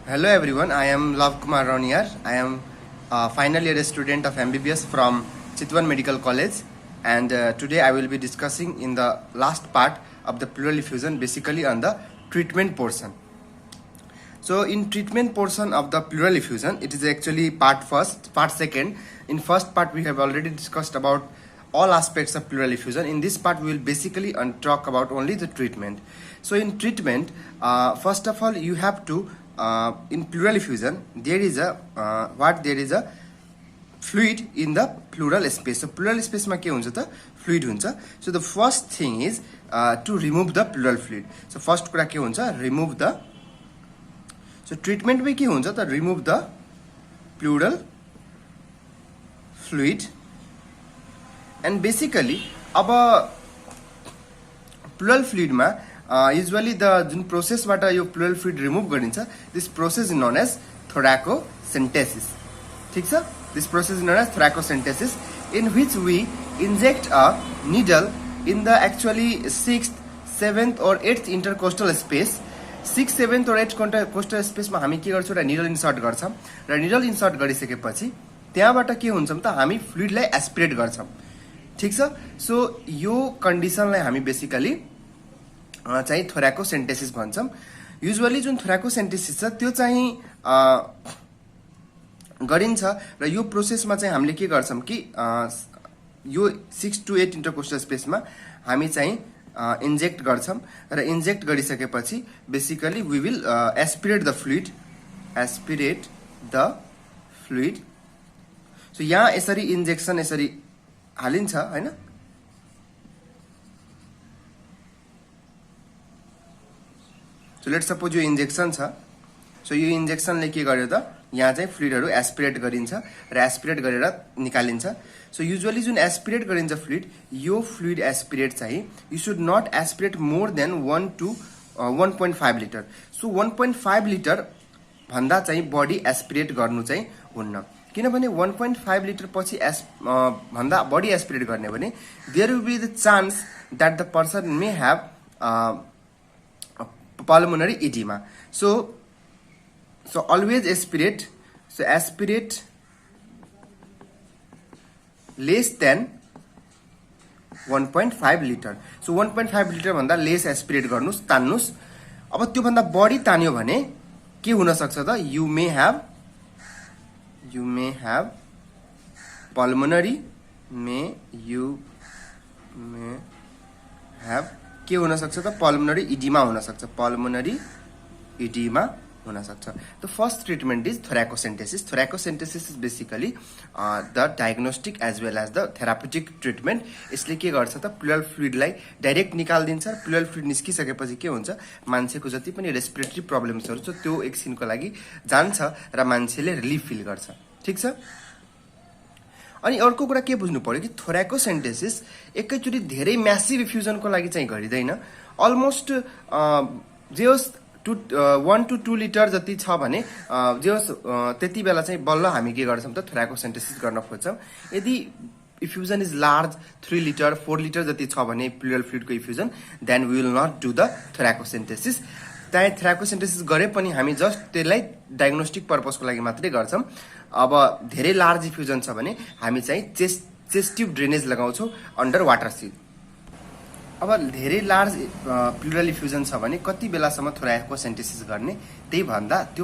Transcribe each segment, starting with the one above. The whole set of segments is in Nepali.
Hello everyone, I am Love Kumar Rauniar. I am a final year student of MBBS from Chitwan Medical College, and today I will be discussing in the last part of the pleural effusion, basically on the treatment portion. So in treatment portion of the pleural effusion, it is actually part second. In first part we have already discussed about all aspects of pleural effusion. In this part we will basically talk about only the treatment. So in treatment, first of all you have to in pleural effusion there is a fluid in the pleural space. So pleural space ma ke huncha ta fluid huncha. So the first thing is to remove the pleural fluid. So first kura ke huncha, remove the, so treatment में के हुन्छ त remove the pleural fluid, and basically अब pleural fluid मा usually the जुन process बाट यो pleural fluid remove गरिन्छ, this process is known as thoracocentesis. ठीक छ? This process is known as thoracocentesis, in which we inject a needle in the actually 6th, 7th or 8th intercostal space. 6th, 7th or 8th intercostal space मा हामी के गर्छौं, र निडल इन्सर्ट गर्छौं, र निडल इन्सर्ट गरिसकेपछि त्यहाँबाट के हुन्छ त हामी फ्लुइडलाई एस्पिरेट गर्छौं. ठीक छ? सो यो कन्डिसनलाई हामी बेसिकली चाहिँ थोराकोसेन्टेसिस भन्छौं. युजुअली जुन थोराकोसेन्टेसिस छ त्यो चाहिँ गरिन्छ, र यो प्रोसेसमा चाहिँ हामीले के गर्छौं कि यो 6 to 8 इन्टरकोस्टल स्पेसमा हामी चाहिँ इन्जेक्ट गर्छौं, र इन्जेक्ट गरिसकेपछि basically we will aspirate the fluid. So यहाँ यसरी इन्जेक्सन यसरी हालिन्छ हैन. सो लेट्स सपोज यो इन्जेक्सन छ. सो यो इन्जेक्सनले के गर्यो त यहाँ चाहिँ फ्लुइडहरु एस्पिरेट गरिन्छ, र एस्पिरेट गरेर निकालिन्छ. सो युजुअली जुन एस्पिरेट गरिन्छ फ्लुइड, यो फ्लुइड एस्पिरेट चाहिँ you should not aspirate more than 1 to 1.5 litre. So 1.5 litre भन्दा चाहिँ बढी एस्पिरेट गर्नु चाहिँ हुन्न, किनभने 1.5 लिटर पछि भन्दा बढी एस्पिरेट गर्ने भने there will be the chance that the person may have pulmonary edema. So always aspirate. So aspirate less than 1.5 liter. So 1.5 liter भन्दा लेस एस्पिरेट गर्नुस्, तान्नुस्. अब त्यो भन्दा बढी तान्यो भने के हुन सक्छ त, you may have pulmonary, के हुन सक्छ त, पल्मोनरी इडिमा हुन सक्छ, पल्मोनरी इडिमा हुन सक्छ. The first treatment is thoracocentesis. Thoracocentesis is basically the diagnostic as well as the therapeutic treatment. यसले के गर्छ त, प्लुरल फ्लुइडलाई डाइरेक्ट निकालिदिन्छ. प्लुरल फ्लुइड निस्किसकेपछि के हुन्छ, मान्छेको जति पनि रेस्पिरेटरी प्रब्लम्सहरु छ त्यो एकछिनको लागि जान्छ र मान्छेले रिलिफ फिल गर्छ. ठीक छ? अनि अर्को कुरा के बुझ्नु पर्यो कि थोराकोसेन्टेसिस एकैचोटी धेरै म्यासिभ इफ्युजनको लागि चाहिँ गरिदैन. अलमोस्ट जे होस् 1 to 2 लिटर जति छ भने जे होस् त्यति बेला चाहिँ बल्ल हामी के गर्छौं त, थोराकोसेन्टेसिस गर्न खोज्छौं. यदि effusion is large 3 litre 4 litre जति छ भने प्लुरल फ्लुइडको effusion, then we will not do the thoracocentesis. त्यहाँ थोराकोसेन्टेसिस गरे पनि हामी जस्ट त्यसलाई डायग्नोस्टिक पर्पसको लागि मात्रै गर्छौं. अब धेरै लार्ज इफ्युजन छ भने हामी चाहिँ चेस्ट ट्युब ड्रेनेज लगाउँछौं अन्डर वाटर सिल. अब धेरै लार्ज प्लुरल इफ्युजन छ भने कति बेलासम्म थोराकोसेन्टेसिस गर्ने, त्यो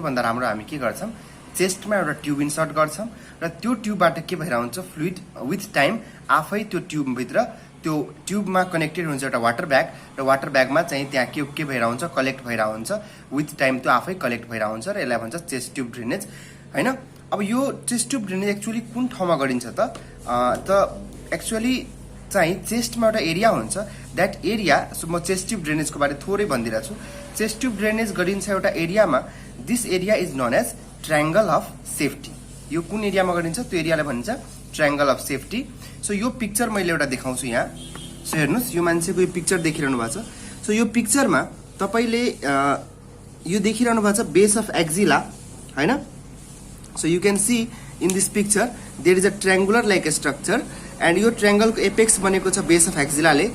भन्दा राम्रो हामी के गर्छौं, चेस्टमा एउटा ट्युब इन्सर्ट गर्छौं, र त्यो ट्युबबाट के भएर हुन्छ, फ्लुइड विथ टाइम आफै त्यो ट्युबभित्र, त्यो ट्युबमा कनेक्टेड हुन्छ एउटा वाटर ब्याग, र वाटर ब्यागमा चाहिँ त्यहाँ के भएर हुन्छ, कलेक्ट भएर हुन्छ. विथ टाइम त्यो आफै कलेक्ट भएर हुन्छ, र यसलाई भन्छ चेस्ट ट्युब ड्रेनेज हैन. अब यो चेस्ट ट्युब ड्रेनेज एक्चुअली कुन ठाउँमा गरिन्छ त एक्चुअली चाहिँ चेस्टमा एउटा एरिया हुन्छ. द्याट एरिया, सो म चेस्ट ट्युब ड्रेनेजको बारे थोरै भनिदिरहेको छु. चेस्ट ट्युब ड्रेनेज गरिन्छ एउटा एरियामा. This area is known as triangle of safety. यो कुन एरियामा गरिन्छ, त्यो एरियालाई भनिन्छ ट्रायंगल अफ सेफ्टी. सो यो पिक्चर मैले एउटा देखाउँछु यहाँ. सो हेर्नुस्, यो मान्छेको यो पिक्चर देखिरहनु भएको छ. सो यो पिक्चरमा तपाईले यो देखिरहनु भएको छ बेस अफ एक्जिला हैन. So you can see in this picture there is a triangular like structure, and यो triangle को apex बनेको छ base of axilla ले.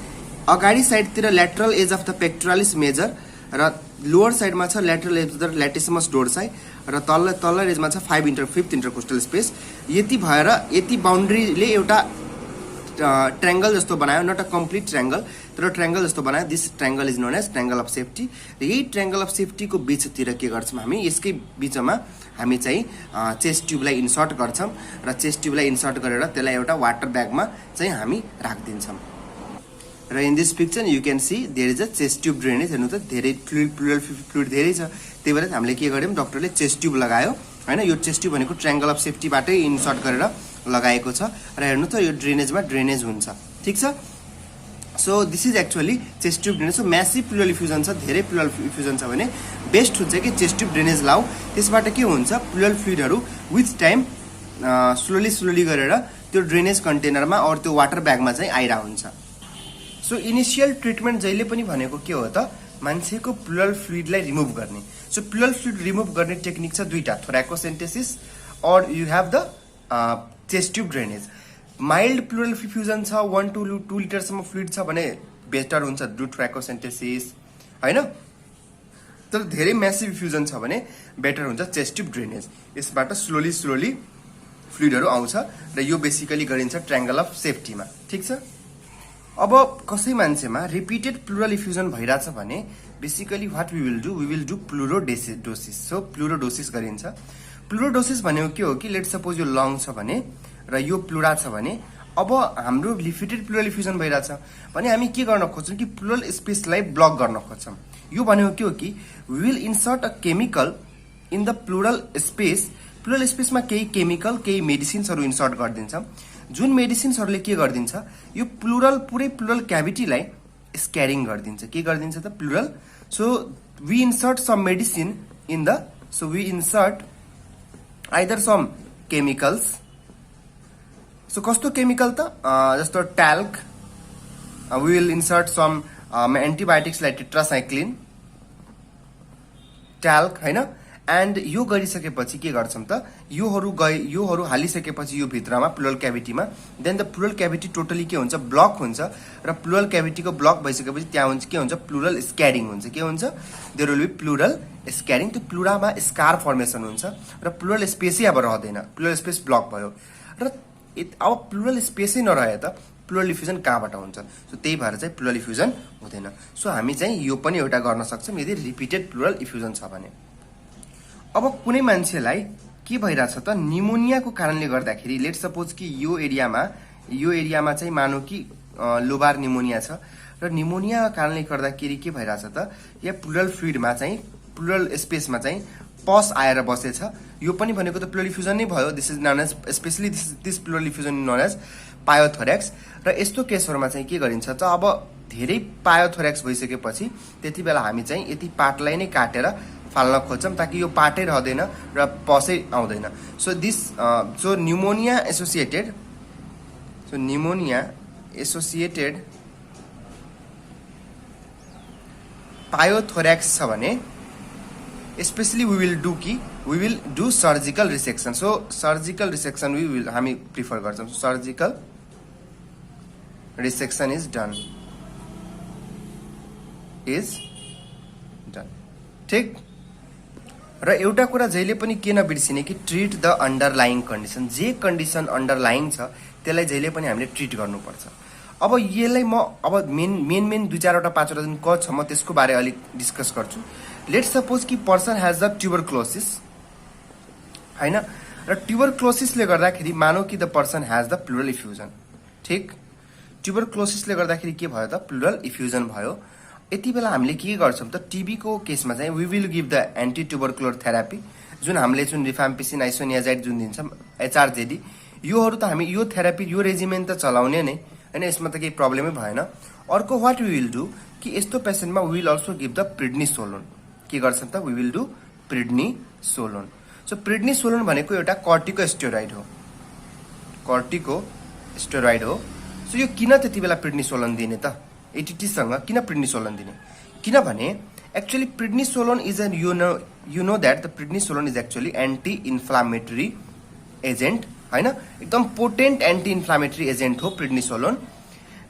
अगाडि साइड तिर lateral edge of the pectoralis major र लोअर साइडमा छ ल्याटरल एब्डक्टर ल्याटिसिमस डोर्साई र तल्लो रेजमा छ 5th इन्टरकोस्टल स्पेस। यति भएर यति बाउन्ड्रीले एउटा ट्रायंगल जस्तो बनायो, नट अ कम्प्लिट ट्रायंगल तर ट्रायंगल जस्तो बनायो। This triangle is known as triangle of safety. र यही ट्रायंगल अफ सेफ्टी को बीचतिर के गर्छौं हामी, यसकै बीचमा हामी चाहिँ चेस्ट ट्युबलाई इन्सर्ट गर्छौं र चेस्ट ट्युबलाई इन्सर्ट गरेर त्यसलाई एउटा वाटर ब्यागमा चाहिँ हामी राख्दिन्छौं। र in this picture you can see there is a chest tube drainage. हेर्नु त धेरै फ्लुइड धेरै छ, त्यही भएर हामीले के गर्यौं, डाक्टरले चेस्ट ट्युब लगायो हैन। यो चेस्ट ट्युब भनेको ट्रायंगल अफ सेफ्टीबाटै इन्सर्ट गरेर लगाएको छ र हेर्नु त यो ड्रेनेजमा ड्रेनेज हुन्छ, ठीक छ। So this is actually chest tube drainage. So massive pleural effusion छ, धेरै प्लुरल इफ्युजन छ भने बेस्ट हुन्छ कि चेस्ट ट्युब ड्रेनेज लाऊ। त्यसबाट के हुन्छ, प्लुरल फ्लुइडहरू विथ टाइम स्लोली गरेर त्यो ड्रेनेज कन्टेनरमा और त्यो वाटर ब्यागमा चाहिँ आइरा हुन्छ। सो इनिशियल ट्रिटमेन्ट जहिले पनि भनेको के हो त, मान्छेको प्लुरल फ्लुइडलाई रिमुभ गर्ने। सो प्लुरल फ्लुइड रिमुभ गर्ने टेक्निक छ दुईटा, थोराकोसेन्टेसिस और you have the chest tube drainage. Mild pleural effusion छ, 1 to 2 लिटरसम्म फ्लुइड छ भने बेटर हुन्छ डु थोराकोसेन्टेसिस हैन। तर धेरै म्यासिभ इफ्युजन छ भने बेटर हुन्छ चेस्ट ट्युब ड्रेनेज। यसबाट स्लोली फ्लुइडहरू आउँछ र यो बेसिकली गरिन्छ ट्रायंगल अफ सेफ्टीमा, ठीक छ। अब कसै मान्छेमा रिपिटेड प्लुरल इफ्युजन भइराछ भने basically what we will do pleurodesis. So pleurodesis गरिन्छ। प्लुरोडोसिस भनेको के हो कि लेट सपोज यो लङ छ भने र यो प्लुरा छ भने अब हाम्रो रिपिटेड प्लुरल इफ्युजन भइराछ भने हामी के गर्न खोज्छौं कि प्लुरल स्पेसलाई ब्लक गर्न खोज्छौं। यो भनेको के हो कि we will insert a chemical in the pleural space. Pleural स्पेसमा केही केमिकल केही मेडिसिन्सहरू इन्सर्ट गरिदिन्छौं, जुन मेडिसिन्सहरूले के गरिदिन्छ, यो पुरै प्लुरल क्याभिटीलाई स्क्यारिङ गरिदिन्छ। के गरिदिन्छ त pleural. So we insert some medicine in the, so we insert either some chemicals. So कस्तो केमिकल त, जस्तो talc, we will insert some antibiotics like tetracycline, talc हैन। एन्ड यो गरिसकेपछि के गर्छौं त, योहरू हालिसकेपछि यो भित्रमा प्लुरल क्याभिटीमा then the pleural cavity totally के हुन्छ, ब्लक हुन्छ र प्लुरल क्याभिटीको ब्लक भइसकेपछि त्यहाँ हुन्छ के हुन्छ, प्लुरल स्क्यारिङ हुन्छ। के हुन्छ, देयर विल बी प्लुरल स्क्यारिङ। त्यो प्लुरामा स्कार फर्मेसन हुन्छ र प्लुरल स्पेसै अब रहँदैन, प्लुरल स्पेस ब्लक भयो र अब प्लुरल स्पेसै नरहे त प्लुरल इफ्युजन कहाँबाट हुन्छ। सो त्यही भएर चाहिँ प्लुरल इफ्युजन हुँदैन। सो हामी चाहिँ यो पनि एउटा गर्न सक्छौं यदि रिपिटेड प्लुरल इफ्युजन छ भने। अब कुनै मान्छेलाई के भइराछ त, निमोनियाको कारणले गर्दाखेरि लेट सपोज कि यो एरियामा चाहिँ मानौ कि लोबार निमोनिया छ र निमोनिया कारणले गर्दाखेरि के भइराछ त, या प्लुरल फ्लुइडमा चाहिँ प्लुरल स्पेसमा चाहिँ पस आएर बसेछ। यो पनि भनेको त प्लुरल इफ्युजन नै भयो। This is known as specially this pleural effusion known as pyothorax. र यस्तो केसहरुमा चाहिँ के गरिन्छ त, अब धेरै पायोथोरेक्स भइसकेपछि त्यति बेला हामी चाहिँ यति पार्टलाई नै काटेर फाल्न खोज्छौं ताकि यो पार्टै रहदैन र पसै आउँदैन। सो न्युमोनिया एसोसिएटेड पायोथोरेक्स छ भने specially we will do surgical resection. So surgical resection हामी प्रिफर गर्छौं। सर्जिकल रिसेक्सन इज डन ठीक। र एउटा कुरा जहिले पनि के नबिर्सिने कि ट्रिट द अन्डरलाइङ कन्डिसन। जे कन्डिसन अन्डरलाइङ छ त्यसलाई जहिले पनि हामीले ट्रिट गर्नुपर्छ। अब यसलाई म अब मेन 2-4 5 दिन क छ म त्यसको बारे अलिक डिस्कस गर्छु। लेट सपोज कि पर्सन हैज द ट्युबरक्लोसिस हैन, र ट्युबरक्लोसिसले गर्दाखेरि मानौ कि the person has the pleural effusion. ठीक, ट्युबरक्लोसिसले गर्दाखेरि के भयो त, प्लुरल इफ्युजन भयो। यति बेला हामीले के गर्छौं त, टीबी को केसमा चाहिँ we will give the anti tubercular therapy, जुन हामीले जुन रिफाम्पिसिन आइसोनियाजाइड जुन दिन्छौं एचआरजेडी, योहरू त हामी यो थेरापी यो रेजिमेन त चलाउने नै हैन, यसमा त केही प्रब्लमै भएन। अर्को व्हाट वी विल डू कि यस्तो पेशेन्टमा we will also give the prednisolone. के गर्छौं त, we will do prednisolone. So prednisolone भनेको एउटा कर्टिकोस्टेरोइड हो। सो यो किन त्यति बेला प्रिडनिसोलोन दिने त, एटीटी सँग किन प्रिडनिसोलोन दिने, किनभने actually prednisolone is an you know that the prednisolone is actually anti inflammatory agent हैन, एकदम पोटेन्ट एन्टी इन्फ्लामेटरी एजेन्ट हो प्रिडनिसोलोन।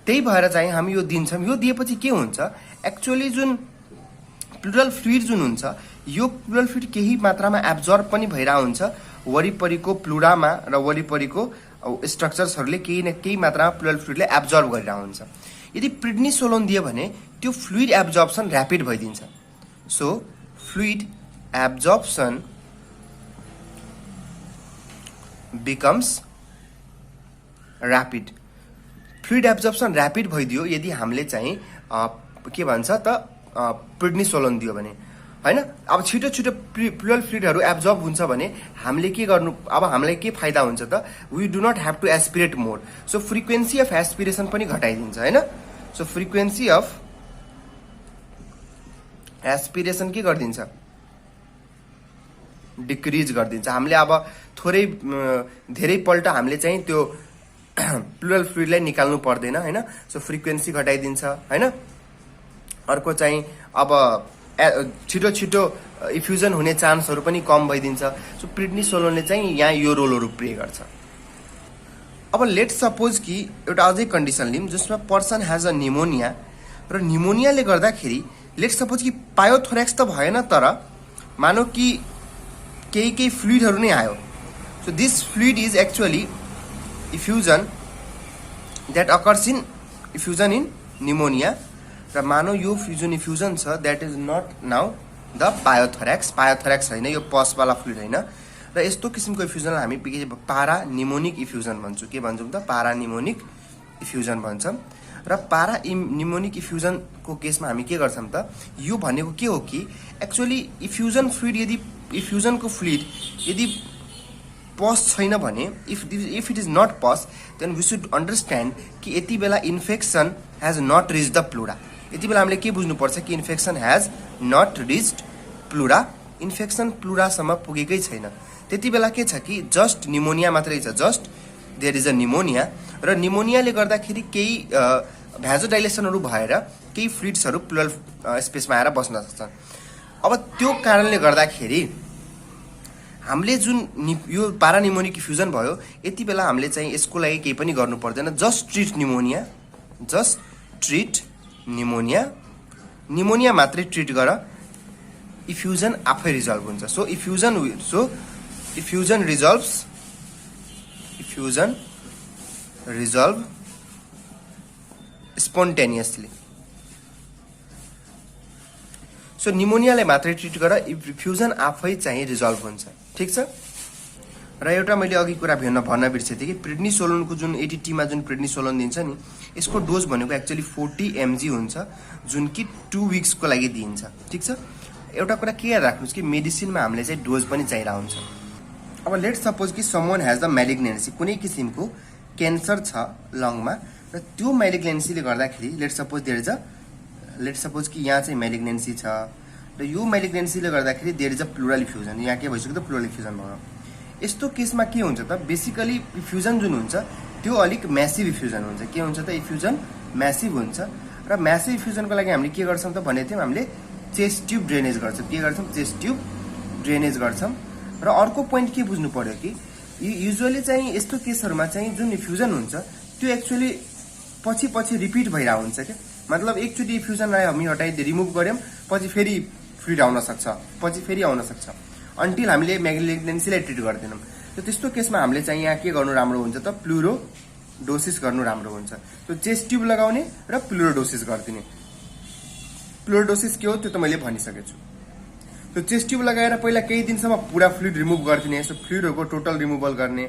त्यही भएर चाहिँ हामी यो दिन्छौं। यो दिएपछि के हुन्छ, एक्चुअली जुन प्लुरल फ्लुइड जुन हुन्छ यो प्लुरल फ्लुइड केही मात्रामा एब्जर्ब पनि भइरहेको हुन्छ वरिपरिको प्लुरामा र वरिपरिको स्ट्रक्चर्सहरूले केही न केही मात्रामा प्लुरल फ्लुइडले एब्जर्ब गरिरहेको हुन्छ यदि प्रेडनिसोलोन दियो भने त्यो फ्लुइड एब्जर्प्सन र्यापिड भइदिन्छ so fluid absorption becomes rapid fluid absorption rapid भइदियो यदि हामीले चाहिँ के भन्छ त प्रेडनिसोलोन दियो भने हैन अब छिटो छिटो प्लुरल फ्लुइडहरु एब्जर्ब हुन्छ भने हामीले के गर्नु अब हामीलाई के फाइदा हुन्छ त we do not have to aspirate more so frequency of aspiration पनि घटाइदिन्छ हैन सो फ्रिक्वेन्सी अफ एस्पिरेसन के गरिदिन्छ डिक्रिज गरिदिन्छ हामीले अब थोरै धेरै पल्ट हामीले चाहिँ त्यो प्लुरल फ्लुइडलाई निकाल्नु पर्दैन हैन सो फ्रिक्वेन्सी घटाइदिन्छ हैन अर्को चाहिँ अब छिटो छिटो इफ्युजन हुने चान्सहरु पनि कम भइदिन्छ सो प्रेडनिसोलोनले चाहिँ यहाँ यो रोलहरु प्ले गर्छ अब लेट्स सपोज कि एउटा अझै कन्डिसन लिम जसमा पर्सन हैज अ निमोनिया र निमोनियाले गर्दाखेरि लेट्स सपोज कि पायोथोरेक्स त भएन तर मानौ कि केही फ्लुइडहरु नै आयो so this fluid is actually effusion that occurs in effusion in pneumonia र मानौ यो इफ्युजन छ that is not now the pyothorax हैन यो पस वाला फ्लुइड हैन र यस्तो किसिमको इफ्युजन हामी पारा निमोनिक इफ्युजन भन्छौं के भन्छौं त पारा निमोनिक इफ्युजन भन्छौं र पारा निमोनिक इफ्युजन को केसमा हामी के गर्छौं त यो भनेको के हो कि एक्चुअली इफ्युजन फ्लुइड यदि इफ्युजन को फ्लुइड यदि पस छैन भने if it is not pus then we should understand कि यति बेला infection has not reached the pleura यति बेला हामीले के बुझ्नु पर्छ कि infection has not reached pleura infection प्लुरासम्म पुगेकै छैन त्यति बेला के छ कि जस्ट निमोनिया मात्रै छ just there is a pneumonia र निमोनियाले गर्दाखेरि केही भ्याजोडाइलेसनहरु भएर केही फ्लुइड्सहरु प्लुरल स्पेसमा आएर बस्न सक्छन् अब त्यो कारणले गर्दाखेरि हामीले जुन यो पारानिमोनिक इफ्युजन भयो यति बेला हामीले चाहिँ यसको लागि केही पनि गर्नु पर्दैन जस्ट ट्रिट निमोनिया निमोनिया मात्रै ट्रिट गर इफ्युजन आफै रिजल्भ हुन्छ सो इफ्युजन रिजल्भ स्पोन्टेनियसली सो निमोनियालाई मात्रै ट्रिट गर इफ्युजन आफै चाहिँ रिजल्भ हुन्छ ठीक छ र एउटा मैले अघि कुरा भन्न बिर्सेथे कि प्रेडनिसोलोनको जुन एडीटी मा जुन प्रेडनिसोलोन दिन्छ नि यसको डोज भनेको एक्चुअली 40 mg हुन्छ जुन कि 2 वीक्स को लागि दिइन्छ ठीक छ एउटा कुरा के याद राख्नुस् कि मेडिसिनमा हामीले चाहिँ डोज पनि चाहिरा हुन्छ अब लेट्स सपोज कि समवन हैज द मैलिग्नेन्सी कुनै किसिमको क्यान्सर छ लङमा र त्यो मैलिग्नेन्सीले गर्दाखेरि लेट्स सपोज कि यहाँ चाहिँ मैलिग्नेन्सी छ र यो मैलिग्नेन्सीले गर्दाखेरि देयर इज अ प्लुरल इफ्युजन यहाँ के भइसक्यो त प्लुरल इफ्युजन भयो यस्तो केसमा के हुन्छ त बेसिकली इफ्युजन जुन हुन्छ त्यो अलिक म्यासिभ इफ्युजन हुन्छ के हुन्छ त इफ्युजन म्यासिभ हुन्छ र म्यासिभ इफ्युजनको लागि हामीले के गर्छौं त भनेको थियौं हामीले चेस्ट ट्युब ड्रेनेज गर्छौं के गर्छौं चेस्ट ट्युब ड्रेनेज गर्छौं र अर्को पोइन्ट के बुझ्नु पर्यो कि युजुअली चाहिँ यस्तो केसहरुमा चाहिँ जुन इफ्युजन हुन्छ त्यो एक्चुअली पछि रिपिट भइरा हुन्छ के मतलब एकचोटी इफ्युजनलाई हामी हटाइदिए रिमुभ गर्यौं पछि फेरि फ्लुइड आउन सक्छ अन्टिल हामीले मैलिग्नेन्सीलाई ट्रिट गर्दैनौं त त्यस्तो केसमा हामीले चाहिँ यहाँ के गर्नु राम्रो हुन्छ त प्लुरोडोसिस गर्नु राम्रो हुन्छ त्यो चेस्ट ट्युब लगाउने र प्लुरोडोसिस गर्दिने प्लुरोडोसिस के हो त्यो त मैले भनिसकेको छु त्यो चेस्ट ट्युब लगाएर पहिला केही दिनसम्म पूरा फ्लुइड रिमुभ गर्दिने सो फ्लुइडहरुको टोटल रिमुभल गर्ने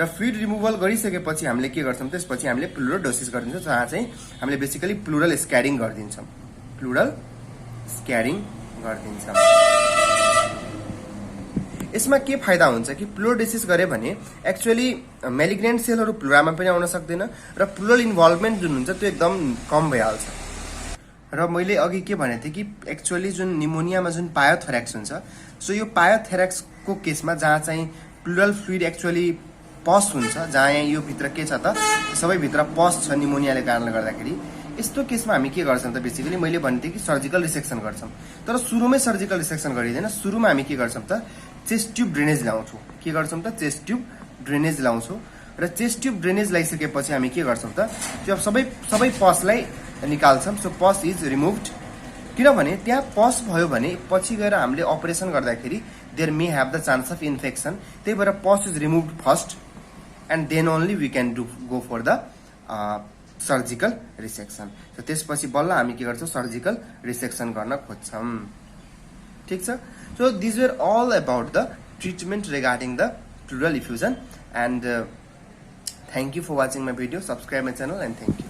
र फ्लुइड रिमुभल गरिसकेपछि हामीले के गर्छौं त्यसपछि हामीले प्लुरोडोसिस गरिदिन्छौं जहाँ चाहिँ हामीले बेसिकली प्लुरल स्क्यारिङ गरिदिन्छौं यसमा के फाइदा हुन्छ कि प्लुरोडोसिस गरे भने एक्चुअली मैलिग्नेन्ट सेलहरु प्लुरामा पनि आउन सक्दैन र प्लुरल इन्भल्भमेन्ट जुन हुन्छ त्यो एकदम कम भइहाल्छ र मैले अघि के भनेथे कि एक्चुअली जुन निमोनियामा जुन पायोथोरेक्स हुन्छ सो यो पायोथोरेक्स को केसमा जहाँ चाहिँ प्लुरल फ्लुइड एक्चुअली पस हुन्छ जहाँ यहाँ यो भित्र के छ त सबै भित्र पस छ निमोनियाले कारणले गर्दाखेरि यस्तो केसमा हामी के गर्छौं त बेसिकली मैले भन्थे कि सर्जिकल रिसेक्सन गर्छौं तर सुरुमै सर्जिकल रिसेक्सन गरिदैन सुरुमा हामी के गर्छौं त चेस्ट ट्युब ड्रेनेज ल्याउँछौं के गर्छौं त चेस्ट ट्युब ड्रेनेज ल्याउँछौं र चेस्ट ट्युब ड्रेनेज ल्याइसकेपछि हामी के गर्छौं त त्यो सबै पसलाई निकाल्छौं सो पस इज रिमुभ्ड किनभने त्यहाँ पस भयो भने पछि गएर हामीले अपरेसन गर्दाखेरि there may have the chance of infection, त्यही भएर pus is remove first and then only we can go for the surgical resection. त्यसपछि बल्ल हामी के गर्छौँ, सर्जिकल रिसेक्सन गर्न खोज्छौँ। ठिक छ। So these were all about the treatment regarding the pleural effusion, and thank you for watching my video. Subscribe my channel and thank you.